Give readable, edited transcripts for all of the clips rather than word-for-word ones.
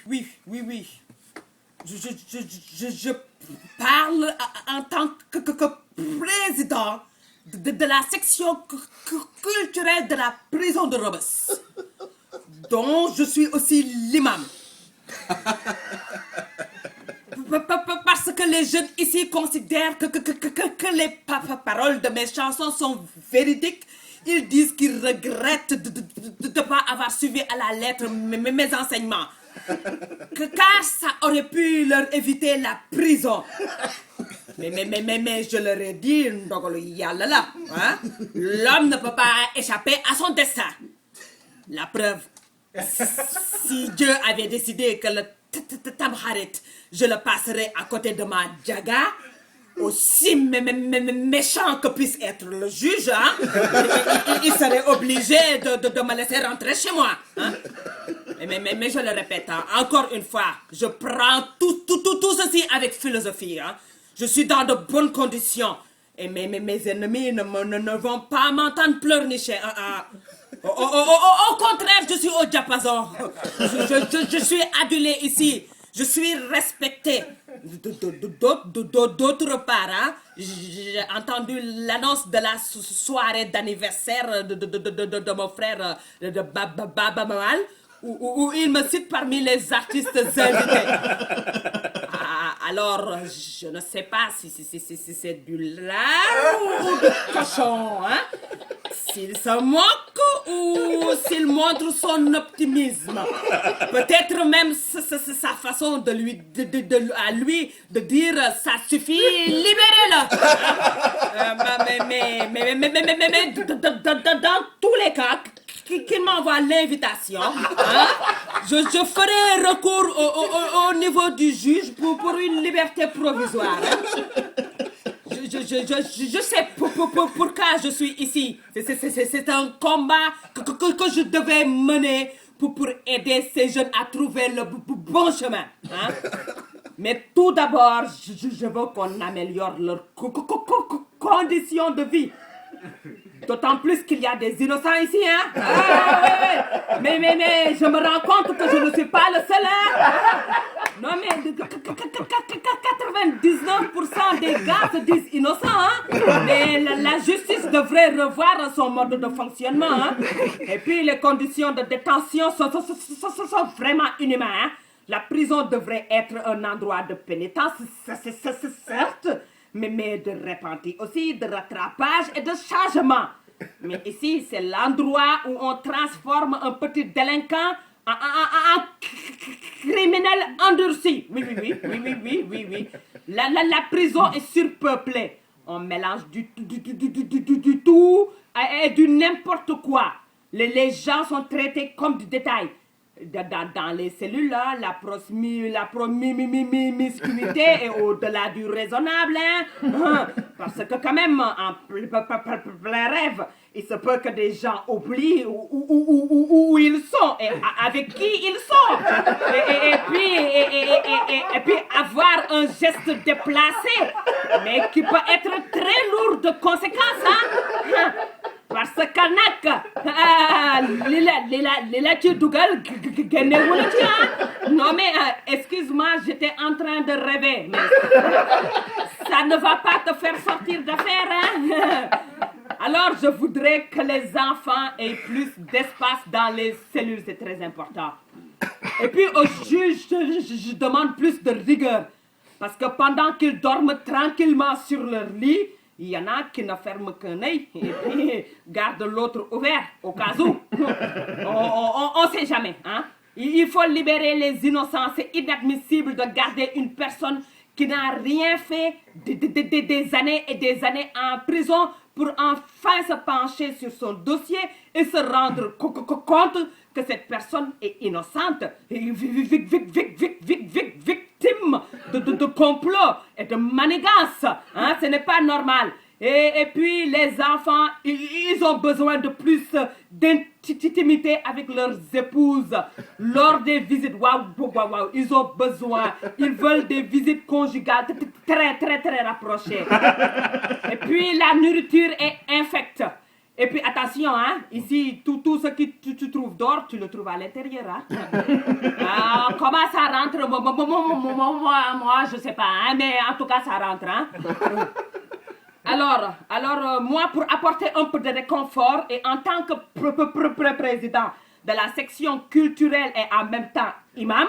Oui. Je parle en tant que président de la section culturelle de la prison de Rebeuss, dont je suis aussi l'imam. Parce que les jeunes ici considèrent que les paroles de mes chansons sont véridiques. Ils disent qu'ils regrettent de ne pas avoir suivi à la lettre mes enseignements. Car ça aurait pu leur éviter la prison. Mais je leur ai dit, hein? L'homme ne peut pas échapper à son destin. La preuve, si Dieu avait décidé que le Tamkharit, je le passerais à côté de ma Djaga, aussi méchant que puisse être le juge, hein, il serait obligé de me laisser rentrer chez moi. Hein. Mais je le répète, hein, encore une fois, je prends tout ceci avec philosophie. Hein. Je suis dans de bonnes conditions. Et mes ennemis ne vont pas m'entendre pleurnicher. Au contraire, je suis au diapason. Je suis adulé ici. Je suis respecté. D'autre part, hein, j'ai entendu l'annonce de la soirée d'anniversaire de mon frère de Baba Mamal, où il me cite parmi les artistes invités. Alors, je ne sais pas si c'est du lard ou du cochon, hein? S'il se moque ou s'il montre son optimisme. Peut-être même sa façon de lui dire ça suffit, libérez-le. Mais dans tous les cas, qu'il m'envoie l'invitation, hein? Je ferai recours au niveau du juge pour une liberté provisoire. Hein? Je sais pourquoi je suis ici. C'est un combat que je devais mener pour aider ces jeunes à trouver le bon chemin. Hein? Mais tout d'abord, je veux qu'on améliore leurs conditions de vie. D'autant plus qu'il y a des innocents ici, hein? Ouais. Mais je me rends compte que je ne suis pas le seul, hein? Non, mais 99% des gars se disent innocents, hein? Mais la justice devrait revoir son mode de fonctionnement, hein? Et puis les conditions de détention sont vraiment inhumaines, hein? La prison devrait être un endroit de pénitence, certes, mais de repentir aussi, de rattrapage et de changement. Mais ici, c'est l'endroit où on transforme un petit délinquant en criminel endurci. Oui. La prison est surpeuplée. On mélange du tout et du n'importe quoi. Les gens sont traités comme du détail. Dans les cellules, là, la promiscuité est au-delà du raisonnable. Hein? Parce que quand même, en plein rêve, il se peut que des gens oublient où ils sont et avec qui ils sont. Et puis avoir un geste déplacé, mais qui peut être très lourd de conséquences. Hein? Parce que lila tu dougal non mais excuse-moi, j'étais en train de rêver, mais ça ne va pas te faire sortir d'affaire, hein? Alors je voudrais que les enfants aient plus d'espace dans les cellules, c'est très important. Et puis au juge, je demande plus de rigueur, parce que pendant qu'ils dorment tranquillement sur leur lit, il y en a qui ne ferment qu'un œil et puis gardent l'autre ouvert au cas où. On sait jamais, hein? Il faut libérer les innocents. C'est inadmissible de garder une personne qui n'a rien fait des années et des années en prison pour enfin se pencher sur son dossier et se rendre compte que cette personne est innocente, victime de complot et de manigance. Hein? Ce n'est pas normal. Et puis les enfants, ils ont besoin de plus d'intimité avec leurs épouses lors des visites. Waouh, ils ont besoin. Ils veulent des visites conjugales très rapprochées. Et puis la nourriture est infecte. Et puis attention, hein, ici, tout ce que tu trouves d'or, tu le trouves à l'intérieur. Hein. Comment ça rentre? Moi, je sais pas, hein, mais en tout cas, ça rentre. Hein. Alors, moi, pour apporter un peu de réconfort et en tant que président de la section culturelle et en même temps imam,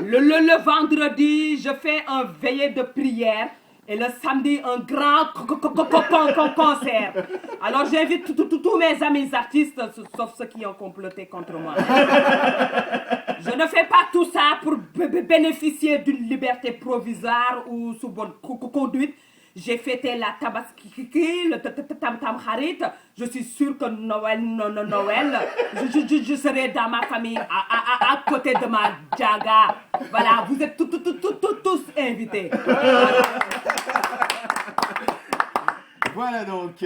le vendredi, je fais un veillée de prière. Et le samedi, un grand concert. Alors, j'invite tous mes amis artistes, sauf ceux qui ont comploté contre moi. Je ne fais pas tout ça pour bénéficier d'une liberté provisoire ou sous bonne conduite. J'ai fêté la Tabaski, le Tamkharit. Je suis sûre que Noël, je serai dans ma famille à côté de ma Jaga. Voilà, vous êtes tous invités. Voilà donc.